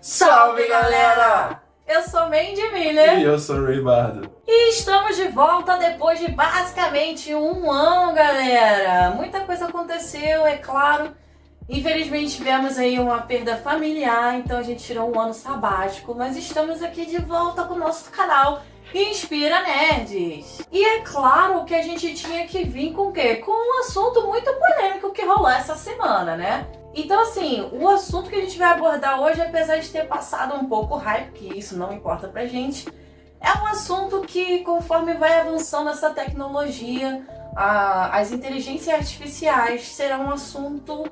Salve, galera! Eu sou Mandy Miller. E eu sou Ray Bardo. E estamos de volta depois de basicamente um ano, galera. Muita coisa aconteceu, é claro. Infelizmente tivemos aí uma perda familiar, então a gente tirou um ano sabático. Mas estamos aqui de volta com o nosso canal Inspira Nerds. E é claro que a gente tinha que vir com o quê? Com um assunto muito polêmico que rolou essa semana, né? Então, assim, o assunto que a gente vai abordar hoje, apesar de ter passado um pouco hype, que isso não importa pra gente, é um assunto que, conforme vai avançando essa tecnologia, as inteligências artificiais serão um assunto,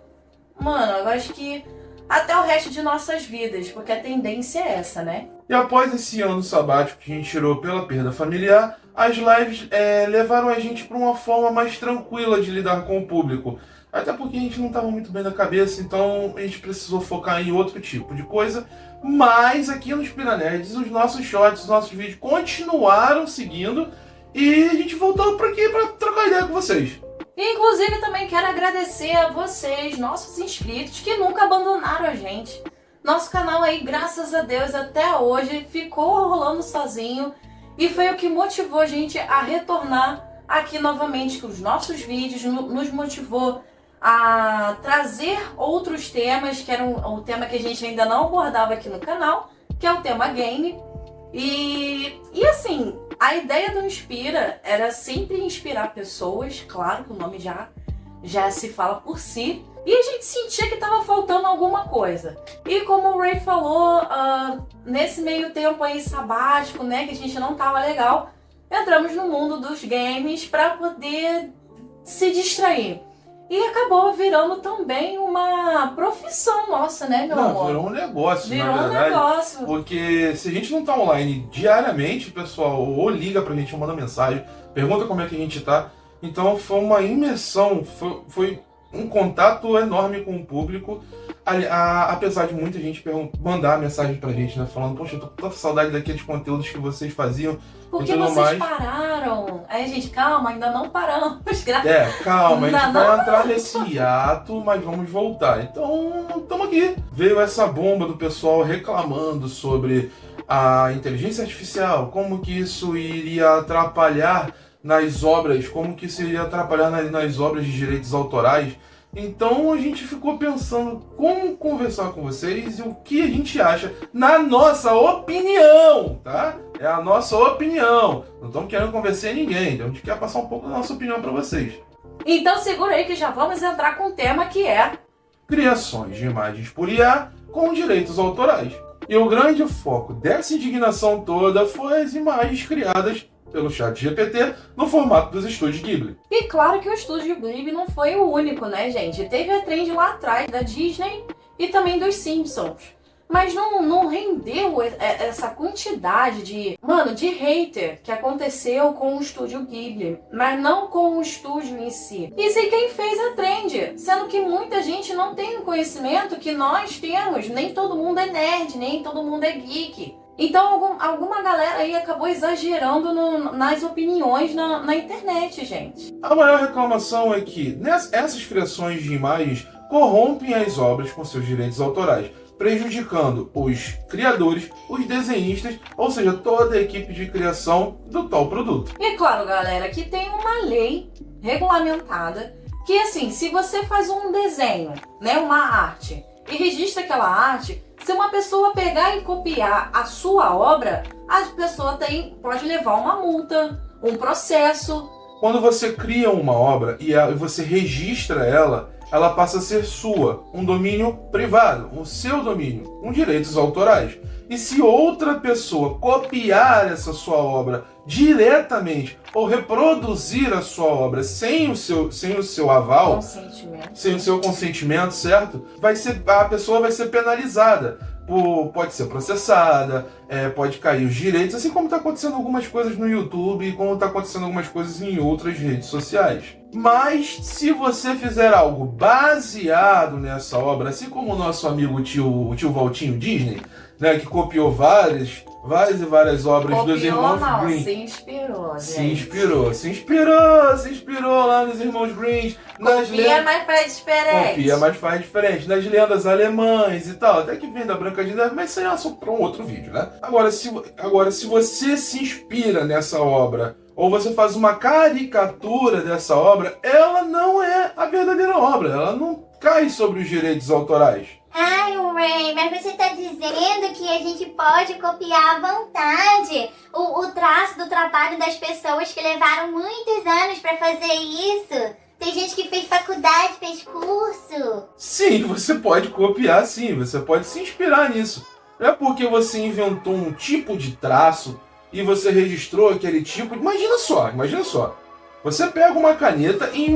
mano, eu acho que até o resto de nossas vidas, porque a tendência é essa, né? E após esse ano sabático que a gente tirou pela perda familiar, as lives levaram a gente para uma forma mais tranquila de lidar com o público. Até porque a gente não estava muito bem na cabeça, então a gente precisou focar em outro tipo de coisa. Mas aqui no Inspira Nerds, os nossos shorts, os nossos vídeos continuaram seguindo e a gente voltou para aqui para trocar ideia com vocês. Inclusive também quero agradecer a vocês, nossos inscritos, que nunca abandonaram a gente. Nosso canal aí, graças a Deus, até hoje ficou rolando sozinho e foi o que motivou a gente a retornar aqui novamente com os nossos vídeos, nos motivou a trazer outros temas, que era um tema que a gente ainda não abordava aqui no canal, que é o tema game. E assim, a ideia do Inspira era sempre inspirar pessoas, claro que o nome já se fala por si, e a gente sentia que estava faltando alguma coisa. E como o Ray falou, nesse meio tempo aí sabático, né, que a gente não tava legal, entramos no mundo dos games para poder se distrair. E acabou virando também uma profissão nossa, né, meu amor? Virou um negócio, virou na verdade. Um negócio. Porque se a gente não tá online diariamente, pessoal, ou liga pra gente, ou manda mensagem, pergunta como é que a gente tá. Então foi uma imersão, foi um contato enorme com o público. Apesar de muita gente mandar mensagem pra gente, né? Falando, poxa, eu tô com tanta saudade daqueles conteúdos que vocês faziam. Por que e tudo vocês mais. pararam? Aí, gente, calma, ainda não paramos. Calma, a gente vai entrar nesse hiato, mas vamos voltar. Então, estamos aqui. Veio essa bomba do pessoal reclamando sobre a inteligência artificial, como que isso iria atrapalhar nas obras, como que isso iria atrapalhar nas obras de direitos autorais. Então a gente ficou pensando como conversar com vocês e o que a gente acha, na nossa opinião, tá? É a nossa opinião. Não estamos querendo convencer ninguém, então a gente quer passar um pouco da nossa opinião para vocês. Então segura aí que já vamos entrar com o tema que é criações de imagens por IA com direitos autorais. E o grande foco dessa indignação toda foi as imagens criadas pelo ChatGPT no formato dos estúdios Ghibli. E claro que o estúdio Ghibli não foi o único, né, gente? Teve a trend lá atrás da Disney e também dos Simpsons. Mas não rendeu essa quantidade de hater que aconteceu com o estúdio Ghibli, mas não com o estúdio em si. E sei quem fez a trend, sendo que muita gente não tem o conhecimento que nós temos. Nem todo mundo é nerd, nem todo mundo é geek. Então alguma galera aí acabou exagerando nas opiniões na internet, gente. A maior reclamação é que essas criações de imagens corrompem as obras com seus direitos autorais, prejudicando os criadores, os desenhistas, ou seja, toda a equipe de criação do tal produto. E claro, galera, que tem uma lei regulamentada que, assim, se você faz um desenho, né, uma arte, e registra aquela arte, se uma pessoa pegar e copiar a sua obra, a pessoa pode levar uma multa, um processo. Quando você cria uma obra e você registra ela passa a ser sua, um domínio privado, o seu domínio, com direitos autorais. E se outra pessoa copiar essa sua obra diretamente ou reproduzir a sua obra sem o seu aval, sem o seu consentimento, certo? A pessoa vai ser penalizada. Pode ser processada, pode cair os direitos, assim como está acontecendo algumas coisas no YouTube e como está acontecendo algumas coisas em outras redes sociais. Mas se você fizer algo baseado nessa obra, assim como o nosso amigo tio Valtinho Disney, né, que copiou várias e várias obras dos irmãos Grimm. Se inspirou, Se inspirou lá nos irmãos Grimm. Copia, mas faz diferente. Copia, mas faz diferente. Nas lendas alemães e tal. Até que vem da Branca de Neve, mas isso aí é assunto para um outro vídeo, né? Agora, se você se inspira nessa obra, ou você faz uma caricatura dessa obra, ela não é a verdadeira obra. Ela não cai sobre os direitos autorais. Ai, Ray, mas você tá dizendo que a gente pode copiar à vontade o traço do trabalho das pessoas que levaram muitos anos pra fazer isso? Tem gente que fez faculdade, fez curso. Sim, você pode copiar sim, você pode se inspirar nisso. Não é porque você inventou um tipo de traço e você registrou aquele tipo... Imagina só. Você pega uma caneta e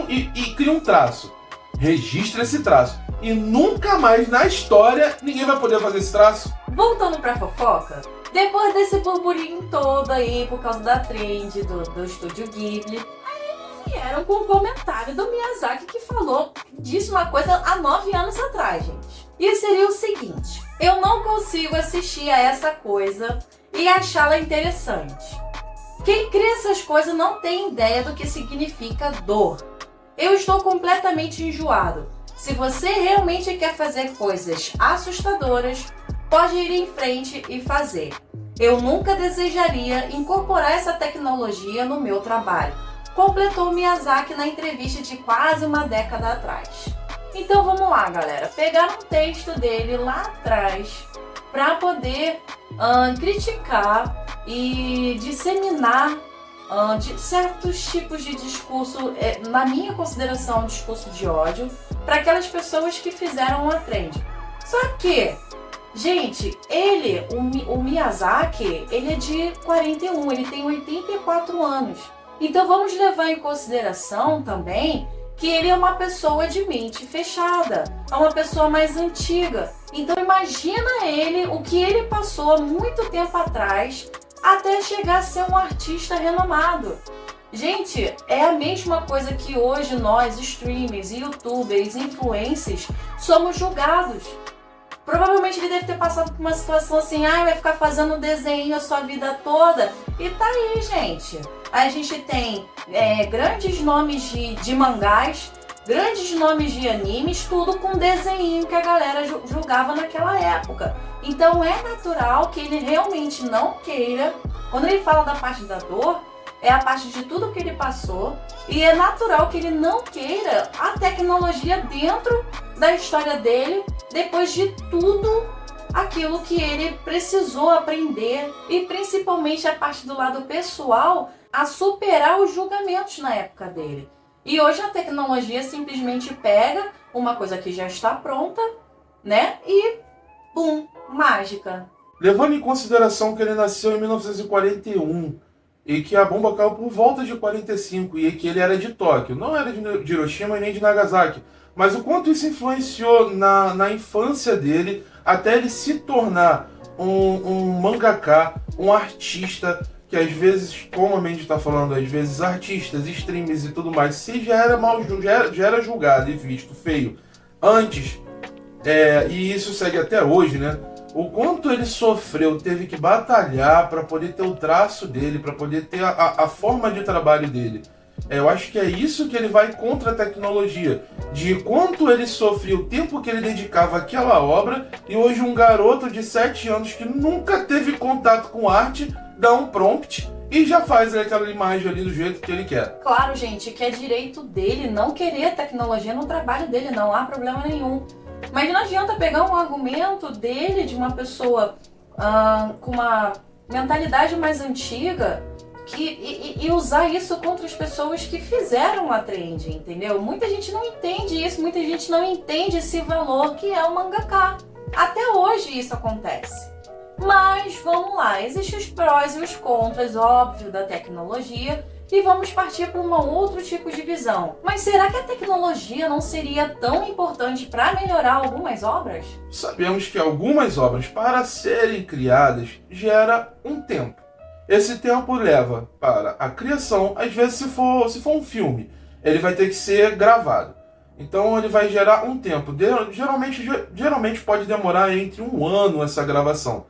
e cria um traço. Registra esse traço. E nunca mais na história ninguém vai poder fazer esse traço. Voltando pra fofoca, depois desse burburinho todo aí, por causa da trend do estúdio Ghibli, aí vieram com um comentário do Miyazaki que disse uma coisa há 9 anos atrás, gente. E seria o seguinte: eu não consigo assistir a essa coisa e achá-la interessante. Quem cria essas coisas não tem ideia do que significa dor. Eu estou completamente enjoado. Se você realmente quer fazer coisas assustadoras, pode ir em frente e fazer. Eu nunca desejaria incorporar essa tecnologia no meu trabalho, completou Miyazaki na entrevista de quase uma década atrás. Então vamos lá, galera, pegar um texto dele lá atrás para poder criticar e disseminar de certos tipos de discurso, na minha consideração, discurso de ódio, para aquelas pessoas que fizeram uma trend. Só que, gente, o Miyazaki, ele é de 41, ele tem 84 anos. Então vamos levar em consideração também que ele é uma pessoa de mente fechada, é uma pessoa mais antiga. Então imagina o que ele passou há muito tempo atrás até chegar a ser um artista renomado. Gente, é a mesma coisa que hoje nós, streamers, youtubers, influencers, somos julgados. Provavelmente ele deve ter passado por uma situação assim, vai ficar fazendo desenho a sua vida toda. E tá aí, gente. A gente tem grandes nomes de mangás, grandes nomes de animes, tudo com desenho que a galera julgava naquela época. Então é natural que ele realmente não queira, quando ele fala da parte da dor, é a parte de tudo que ele passou, e é natural que ele não queira a tecnologia dentro da história dele, depois de tudo aquilo que ele precisou aprender, e principalmente a parte do lado pessoal, a superar os julgamentos na época dele. E hoje a tecnologia simplesmente pega uma coisa que já está pronta, né, e bum, mágica. Levando em consideração que ele nasceu em 1941 e que a bomba caiu por volta de 45 e que ele era de Tóquio, não era de Hiroshima e nem de Nagasaki, mas o quanto isso influenciou na infância dele até ele se tornar um mangaka, um artista, que às vezes, como a Mandy está falando, às vezes artistas, streamers e tudo mais, se já era julgado e visto feio antes, e isso segue até hoje, né? O quanto ele sofreu, teve que batalhar para poder ter o traço dele, para poder ter a forma de trabalho dele. Eu acho que é isso que ele vai contra a tecnologia, de quanto ele sofreu, o tempo que ele dedicava àquela obra, e hoje um garoto de 7 anos que nunca teve contato com arte, dá um prompt e já faz aquela imagem ali do jeito que ele quer. Claro, gente, que é direito dele não querer tecnologia no trabalho dele, não há problema nenhum. Mas não adianta pegar um argumento dele, de uma pessoa com uma mentalidade mais antiga, e usar isso contra as pessoas que fizeram a trend, entendeu? Muita gente não entende isso, muita gente não entende esse valor que é o mangaka. Até hoje isso acontece. Mas vamos lá, existem os prós e os contras, óbvio, da tecnologia, e vamos partir para um outro tipo de visão. Mas será que a tecnologia não seria tão importante para melhorar algumas obras? Sabemos que algumas obras, para serem criadas, gera um tempo. Esse tempo leva para a criação, às vezes se for um filme, ele vai ter que ser gravado. Então ele vai gerar um tempo. Geralmente pode demorar entre 1 ano essa gravação.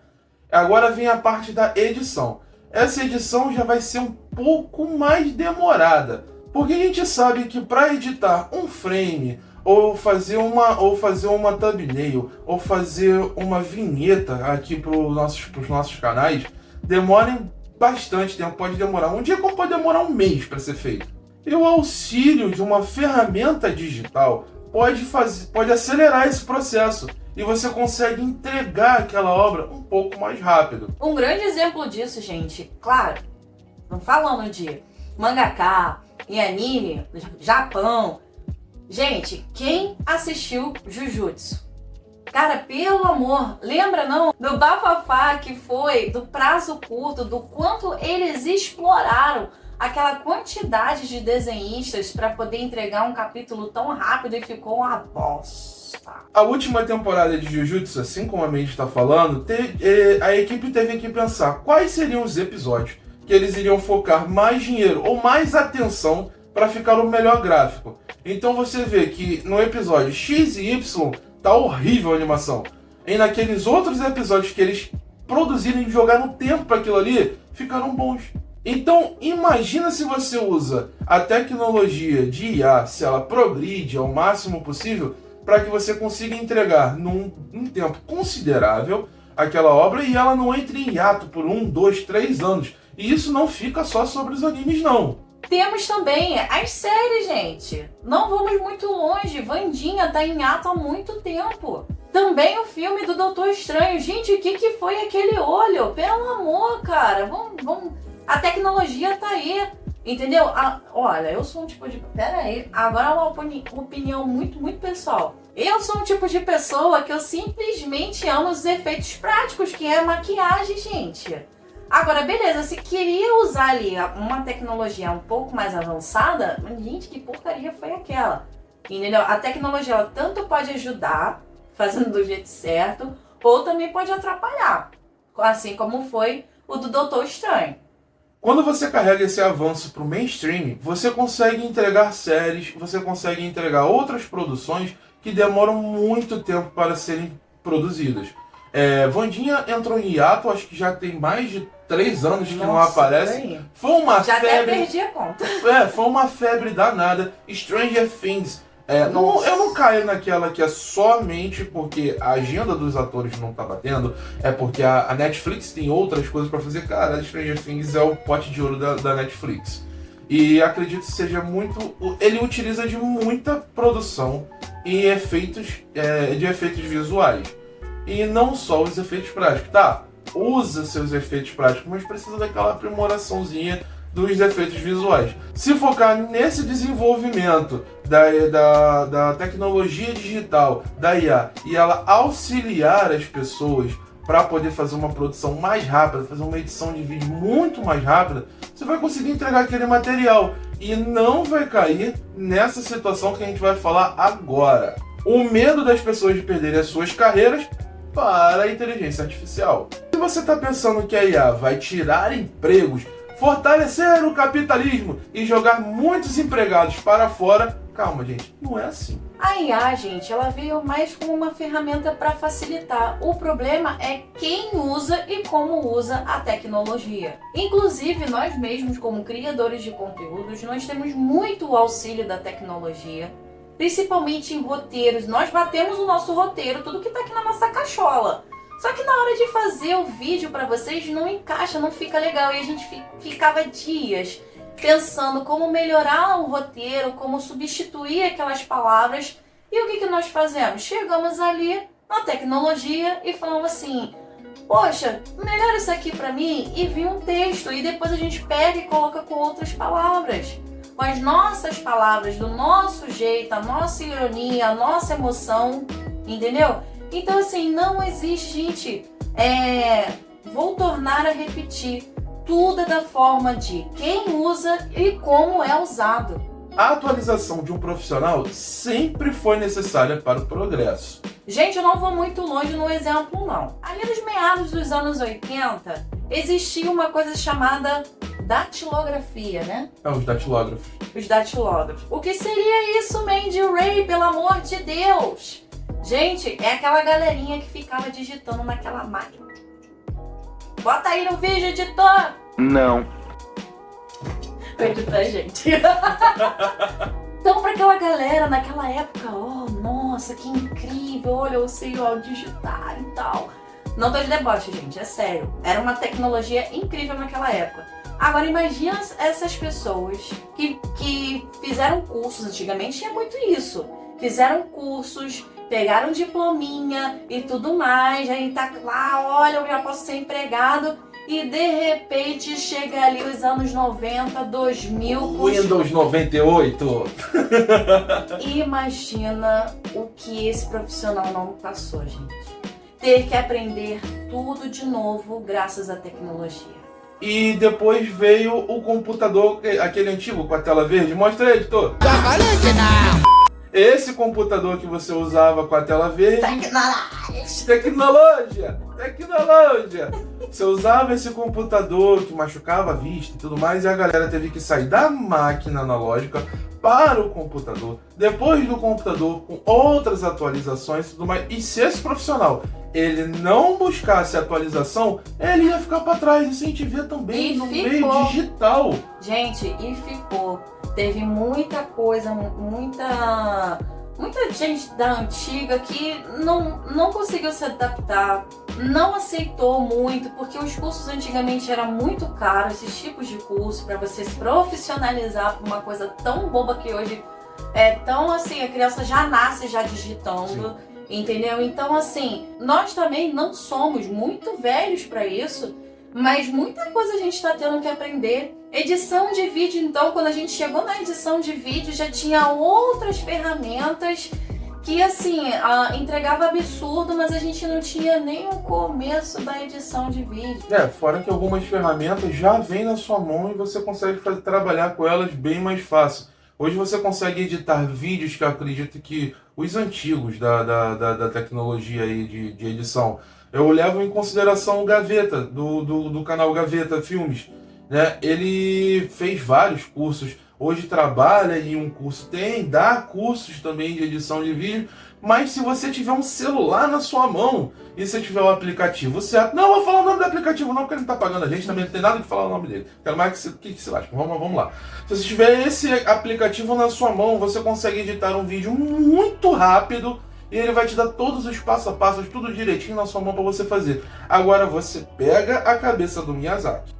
Agora vem a parte da edição. Essa edição já vai ser um pouco mais demorada. Porque a gente sabe que para editar um frame, ou fazer uma thumbnail, ou fazer uma vinheta aqui para os nossos canais, demorem bastante tempo. Pode demorar um dia, como pode demorar um mês para ser feito. E o auxílio de uma ferramenta digital pode acelerar esse processo. E você consegue entregar aquela obra um pouco mais rápido. Um grande exemplo disso, gente, claro, não falando de mangaka e anime, Japão. Gente, quem assistiu Jujutsu? Cara, pelo amor, lembra não do bafafá que foi, do prazo curto, do quanto eles exploraram aquela quantidade de desenhistas para poder entregar um capítulo tão rápido e ficou uma bosta. A última temporada de Jujutsu, assim como a Mandy está falando, a equipe teve que pensar quais seriam os episódios que eles iriam focar mais dinheiro ou mais atenção para ficar o melhor gráfico. Então você vê que no episódio X e Y tá horrível a animação. E naqueles outros episódios que eles produziram e jogaram tempo para aquilo ali, ficaram bons. Então imagina se você usa a tecnologia de IA, se ela progride ao máximo possível, para que você consiga entregar num tempo considerável aquela obra e ela não entre em hiato por 1, 2, 3 anos. E isso não fica só sobre os animes, não. Temos também as séries, gente. Não vamos muito longe. Wandinha tá em hiato há muito tempo. Também o filme do Doutor Estranho. Gente, o que foi aquele olho? Pelo amor, cara. Vamos... A tecnologia tá aí. Entendeu? Olha, eu sou um tipo de... Pera aí. Agora é uma opinião muito, muito pessoal. Eu sou um tipo de pessoa que eu simplesmente amo os efeitos práticos, que é maquiagem, gente. Agora, beleza, se queria usar ali uma tecnologia um pouco mais avançada, mas, gente, que porcaria foi aquela? Entendeu? A tecnologia, ela tanto pode ajudar, fazendo do jeito certo, ou também pode atrapalhar, assim como foi o do Doutor Estranho. Quando você carrega esse avanço para o mainstream, você consegue entregar séries, você consegue entregar outras produções que demoram muito tempo para serem produzidas. Wandinha entrou em hiato, acho que já tem mais de 3 anos que não aparece. Foi uma já febre. Até perdi a conta. Foi uma febre danada. Stranger Things. Eu não caio naquela que é somente porque a agenda dos atores não tá batendo, é porque a Netflix tem outras coisas para fazer. Cara, Stranger Things é o pote de ouro da Netflix. E acredito que seja muito... Ele utiliza de muita produção e efeitos visuais. E não só os efeitos práticos. Tá, usa seus efeitos práticos, mas precisa daquela aprimoraçãozinha dos efeitos visuais. Se focar nesse desenvolvimento da tecnologia digital, da IA, e ela auxiliar as pessoas para poder fazer uma produção mais rápida, fazer uma edição de vídeo muito mais rápida, você vai conseguir entregar aquele material e não vai cair nessa situação que a gente vai falar agora. O medo das pessoas de perderem as suas carreiras para a inteligência artificial. Se você está pensando que a IA vai tirar empregos, fortalecer o capitalismo e jogar muitos empregados para fora, calma, gente, não é assim. A IA, gente, ela veio mais como uma ferramenta para facilitar. O problema é quem usa e como usa a tecnologia. Inclusive, nós mesmos, como criadores de conteúdos, nós temos muito auxílio da tecnologia, principalmente em roteiros. Nós batemos o nosso roteiro, tudo que tá aqui na nossa cachola. Só que na hora de fazer o vídeo para vocês não encaixa, não fica legal. E a gente ficava dias pensando como melhorar o roteiro, como substituir aquelas palavras. E o que nós fazemos? Chegamos ali na tecnologia e falamos assim: poxa, melhora isso aqui para mim, e vi um texto. E depois a gente pega e coloca com outras palavras, com as nossas palavras, do nosso jeito, a nossa ironia, a nossa emoção, entendeu? Então, assim, não existe, gente. Vou tornar a repetir. Tudo é da forma de quem usa e como é usado. A atualização de um profissional sempre foi necessária para o progresso. Gente, eu não vou muito longe no exemplo, não. Ali nos meados dos anos 80, existia uma coisa chamada datilografia, né? Os datilógrafos. Os datilógrafos. O que seria isso, Mandy Ray, pelo amor de Deus? Gente, é aquela galerinha que ficava digitando naquela máquina. Bota aí no vídeo, editor! Não. Pede pra gente. Então, pra aquela galera naquela época, oh, nossa, que incrível, olha, eu sei digitar e tal. Não tô de deboche, gente, é sério. Era uma tecnologia incrível naquela época. Agora, imagina essas pessoas que fizeram cursos, antigamente tinha muito isso. Fizeram cursos, pegaram diplominha e tudo mais, aí tá lá, olha, eu já posso ser empregado. E de repente chega ali os anos 90, 2000... Windows 98! Imagina o que esse profissional não passou, gente. Ter que aprender tudo de novo graças à tecnologia. E depois veio o computador, aquele antigo com a tela verde. Mostra aí, editor. Esse computador que você usava com a tela verde... Tecnologia! Você usava esse computador que machucava a vista e tudo mais, e a galera teve que sair da máquina analógica para o computador. Depois do computador, com outras atualizações e tudo mais. E se esse profissional ele não buscasse atualização, ele ia ficar para trás. Isso a gente vê também no meio digital. Gente, e ficou. Teve muita coisa, muita gente da antiga que não conseguiu se adaptar, não aceitou muito, porque os cursos antigamente eram muito caros, esses tipos de curso, para você se profissionalizar por uma coisa tão boba que hoje é tão assim, a criança já nasce já digitando. Sim. Entendeu? Então, assim, nós também não somos muito velhos para isso, mas muita coisa a gente está tendo que aprender. Edição de vídeo, então, quando a gente chegou na edição de vídeo, já tinha outras ferramentas que, assim, entregava absurdo, mas a gente não tinha nem o começo da edição de vídeo. Fora que algumas ferramentas já vêm na sua mão e você consegue trabalhar com elas bem mais fácil. Hoje você consegue editar vídeos que eu acredito que os antigos da tecnologia aí de edição, eu levo em consideração o Gaveta, do canal Gaveta Filmes, né? Ele fez vários cursos, hoje trabalha em um curso, dá cursos também de edição de vídeo, mas se você tiver um celular na sua mão e você tiver um aplicativo certo, não vou falar o nome do aplicativo não, porque ele não está pagando a gente, também não tem nada que falar o nome dele, quero mais que se lasque, vamos lá. Se você tiver esse aplicativo na sua mão, você consegue editar um vídeo muito rápido e ele vai te dar todos os passo a passo, tudo direitinho na sua mão para você fazer. Agora você pega a cabeça do Miyazaki,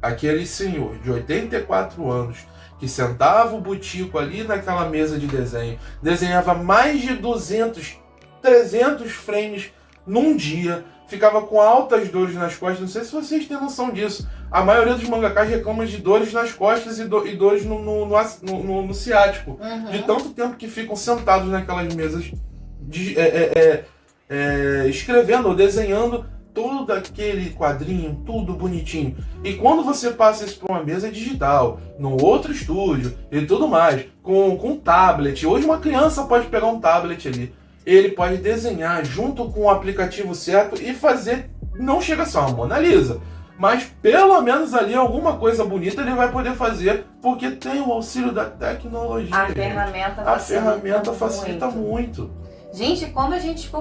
aquele senhor de 84 anos, que sentava o butico ali naquela mesa de desenho, desenhava mais de 200, 300 frames num dia, ficava com altas dores nas costas. Não sei se vocês têm noção disso. A maioria dos mangakas reclama de dores nas costas e dores no ciático. Uhum. De tanto tempo que ficam sentados naquelas mesas escrevendo ou desenhando todo aquele quadrinho, tudo bonitinho. E quando você passa isso para uma mesa digital, num outro estúdio e tudo mais, com tablet, hoje uma criança pode pegar um tablet ali, ele pode desenhar junto com o aplicativo certo e fazer, não chega a ser uma Mona Lisa, mas pelo menos ali alguma coisa bonita ele vai poder fazer, porque tem o auxílio da tecnologia. A ferramenta facilita muito. Gente, quando a gente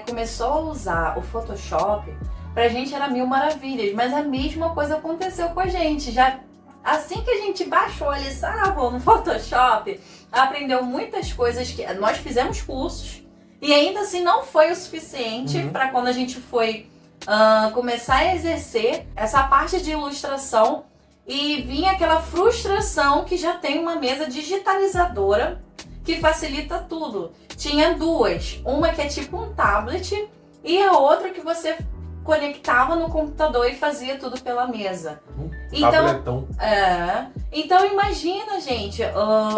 começou a usar o Photoshop, pra gente era mil maravilhas, mas a mesma coisa aconteceu com a gente. Já assim que a gente baixou ali, no Photoshop, aprendeu muitas coisas que nós fizemos cursos e ainda assim não foi o suficiente para quando a gente foi começar a exercer essa parte de ilustração e vinha aquela frustração que já tem uma mesa digitalizadora que facilita tudo. Tinha duas, uma que é tipo um tablet e a outra que você conectava no computador e fazia tudo pela mesa. Então imagina, gente,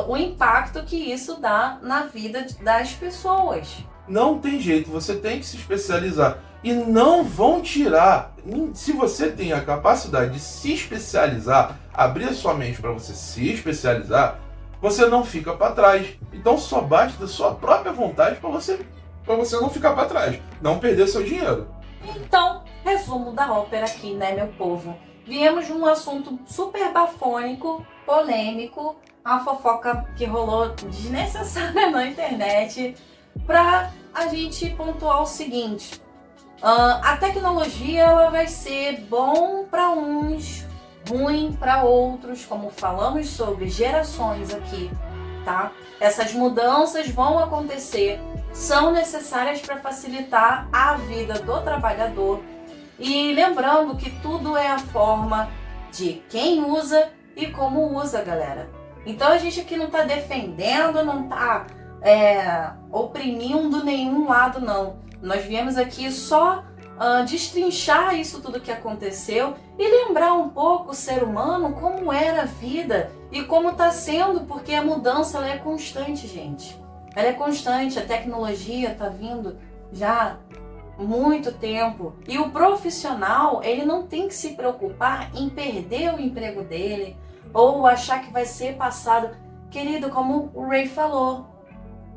o impacto que isso dá na vida das pessoas. Não tem jeito, você tem que se especializar. E não vão tirar, se você tem a capacidade de se especializar, abrir a sua mente para você se especializar, você não fica para trás. Então só basta da sua própria vontade para você não ficar para trás, não perder seu dinheiro. Então, resumo da ópera aqui, né, meu povo? viemos de um assunto super bafônico, polêmico, a fofoca que rolou desnecessária na internet, para a gente pontuar o seguinte: a tecnologia ela vai ser bom para uns, ruim para outros, como falamos sobre gerações aqui, tá? Essas mudanças vão acontecer, são necessárias para facilitar a vida do trabalhador. E lembrando que tudo é a forma de quem usa e como usa, galera. Então a gente aqui não está defendendo, não está oprimindo nenhum lado, não. Nós viemos aqui só destrinchar isso tudo que aconteceu e lembrar um pouco o ser humano como era a vida e como está sendo, porque a mudança ela é constante, gente. Ela é constante, a tecnologia está vindo já há muito tempo. E o profissional, ele não tem que se preocupar em perder o emprego dele ou achar que vai ser passado. Querido, como o Ray falou,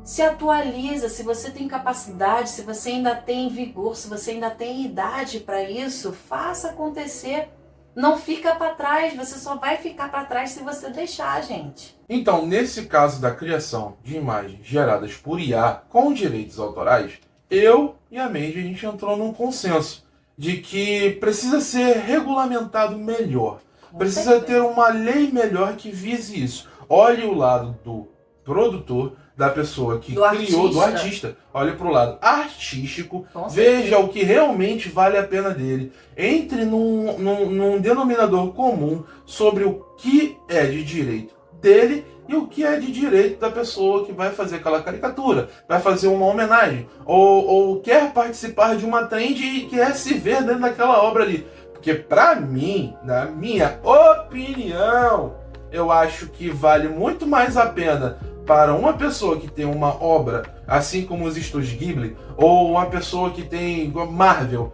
se atualiza, se você tem capacidade, se você ainda tem vigor, se você ainda tem idade para isso, faça acontecer. Não fica para trás, você só vai ficar para trás se você deixar, gente. Então, nesse caso da criação de imagens geradas por IA com direitos autorais, eu e a Mandy, a gente entrou num consenso de que precisa ser regulamentado melhor. Precisa ter uma lei melhor que vise isso. Olhe o lado do produtor, da pessoa que criou, do artista. Olhe para o lado artístico, veja o que realmente vale a pena dele. Entre num denominador comum sobre o que é de direito dele e o que é de direito da pessoa que vai fazer aquela caricatura, vai fazer uma homenagem, ou quer participar de uma trend e quer se ver dentro daquela obra ali. Porque para mim, na minha opinião, eu acho que vale muito mais a pena para uma pessoa que tem uma obra, assim como os estúdios Ghibli, ou uma pessoa que tem Marvel,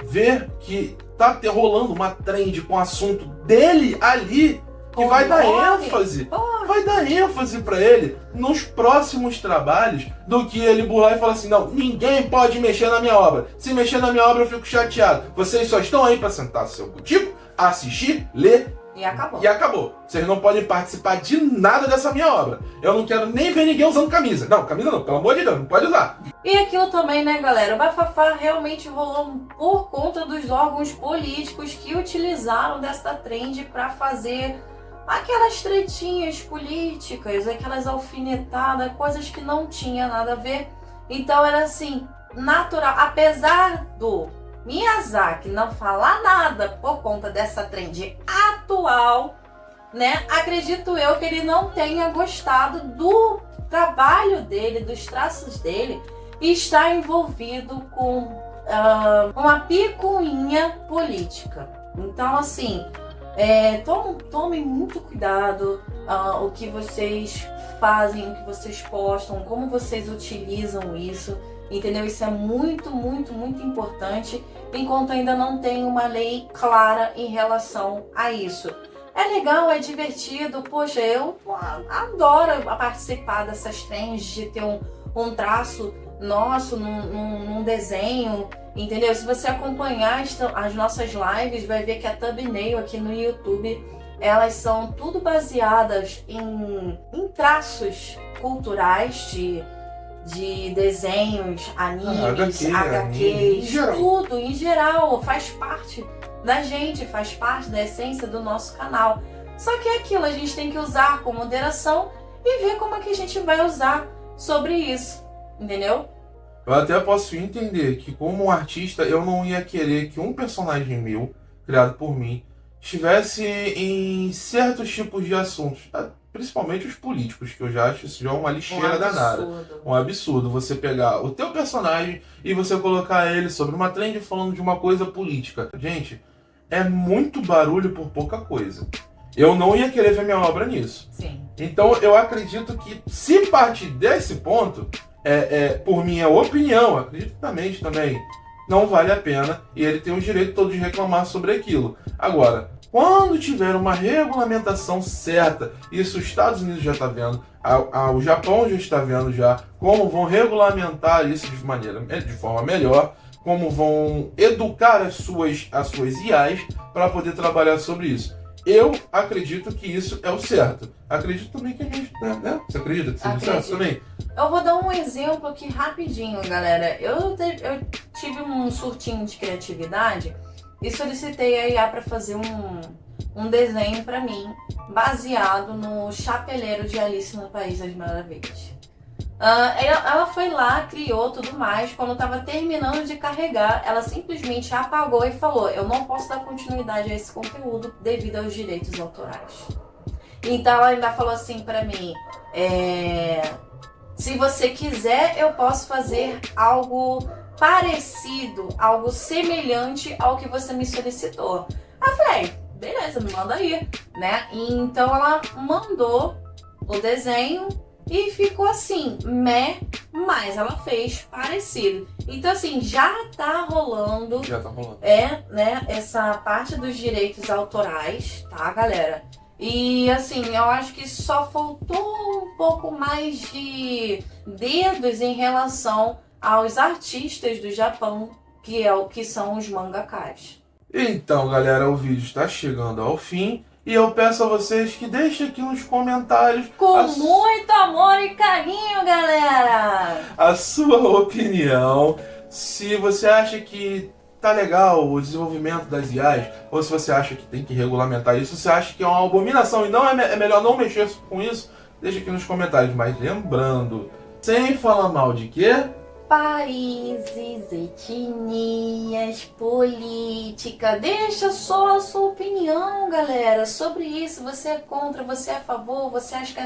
ver que tá rolando uma trend com o assunto dele ali, que vai dar ênfase. Vai dar ênfase para ele nos próximos trabalhos, do que ele burlar e falar assim: não, ninguém pode mexer na minha obra. Se mexer na minha obra eu fico chateado. Vocês só estão aí para sentar no seu botico, assistir, ler. E acabou. E acabou. Vocês não podem participar de nada dessa minha obra. Eu não quero nem ver ninguém usando camisa. Não, camisa não, pelo amor de Deus, não pode usar. E aquilo também, né, galera? O bafafá realmente rolou por conta dos órgãos políticos que utilizaram dessa trend para fazer aquelas tretinhas políticas, aquelas alfinetadas, coisas que não tinha nada a ver. Então era assim, natural. Apesar do Miyazaki não falar nada por conta dessa trend atual, né? Acredito eu que ele não tenha gostado do trabalho dele, dos traços dele, e está envolvido com uma picuinha política. Então, assim, tomem muito cuidado o que vocês fazem, o que vocês postam, como vocês utilizam isso. Entendeu? Isso é muito, muito, muito importante, enquanto ainda não tem uma lei clara em relação a isso. É legal, é divertido, poxa, eu adoro participar dessas trends, de ter um traço nosso num desenho, entendeu? Se você acompanhar as nossas lives, vai ver que a thumbnail aqui no YouTube, elas são tudo baseadas em traços culturais de desenhos, animes, HQs, tudo em geral, faz parte da gente, faz parte da essência do nosso canal. Só que é aquilo, a gente tem que usar com moderação e ver como é que a gente vai usar sobre isso, entendeu? Eu até posso entender que, como um artista, eu não ia querer que um personagem meu, criado por mim, estivesse em certos tipos de assuntos, principalmente os políticos, que eu já acho isso já uma lixeira danada. Um absurdo você pegar o teu personagem e você colocar ele sobre uma trend falando de uma coisa política. Gente, é muito barulho por pouca coisa. Eu não ia querer ver minha obra nisso. Sim. Então eu acredito que, se partir desse ponto, por minha opinião, acredito também, não vale a pena, e ele tem o direito todo de reclamar sobre aquilo. Agora, quando tiver uma regulamentação certa, isso os Estados Unidos já está vendo, o Japão já está vendo já, como vão regulamentar isso de forma melhor, como vão educar as suas IAs para poder trabalhar sobre isso. Eu acredito que isso é o certo. Acredito também que a gente, né? Você acredita que seja o certo também? Eu vou dar um exemplo aqui rapidinho, galera. Eu tive um surtinho de criatividade e solicitei a IA para fazer um desenho para mim, baseado no chapeleiro de Alice no País das Maravilhas. Ela foi lá, criou tudo mais. Quando eu tava terminando de carregar, ela simplesmente apagou e falou: eu não posso dar continuidade a esse conteúdo devido aos direitos autorais. Então ela ainda falou assim pra mim: se você quiser, eu posso fazer algo parecido, algo semelhante ao que você me solicitou. Aí eu falei: beleza, me manda aí, né? Então ela mandou o desenho e ficou assim, mas ela fez parecido. Então assim, já tá rolando. Né, essa parte dos direitos autorais, tá, galera? E assim, eu acho que só faltou um pouco mais de dedos em relação aos artistas do Japão, que são os mangakas. Então, galera, o vídeo está chegando ao fim. E eu peço a vocês que deixem aqui nos comentários... Com muito amor e carinho, galera! A sua opinião. Se você acha que tá legal o desenvolvimento das IAs, ou se você acha que tem que regulamentar isso, se você acha que é uma abominação e não é melhor não mexer com isso, deixa aqui nos comentários. Mas lembrando, sem falar mal de quê? Países, etnias, política. Deixa só a sua opinião, galera, sobre isso. Você é contra, você é a favor, você acha que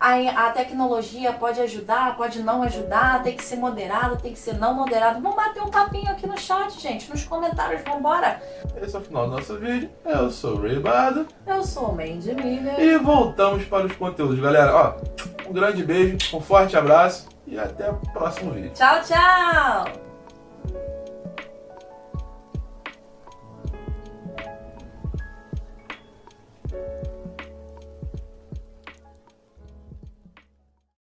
a tecnologia pode ajudar, pode não ajudar, tem que ser moderado, tem que ser não moderado. Vamos bater um papinho aqui no chat, gente, nos comentários, vambora. Esse é o final do nosso vídeo. Eu sou o Ray Bardo. Eu sou o Mandy Miller. E voltamos para os conteúdos, galera. Ó, um grande beijo, um forte abraço. E até o próximo vídeo. Tchau, tchau!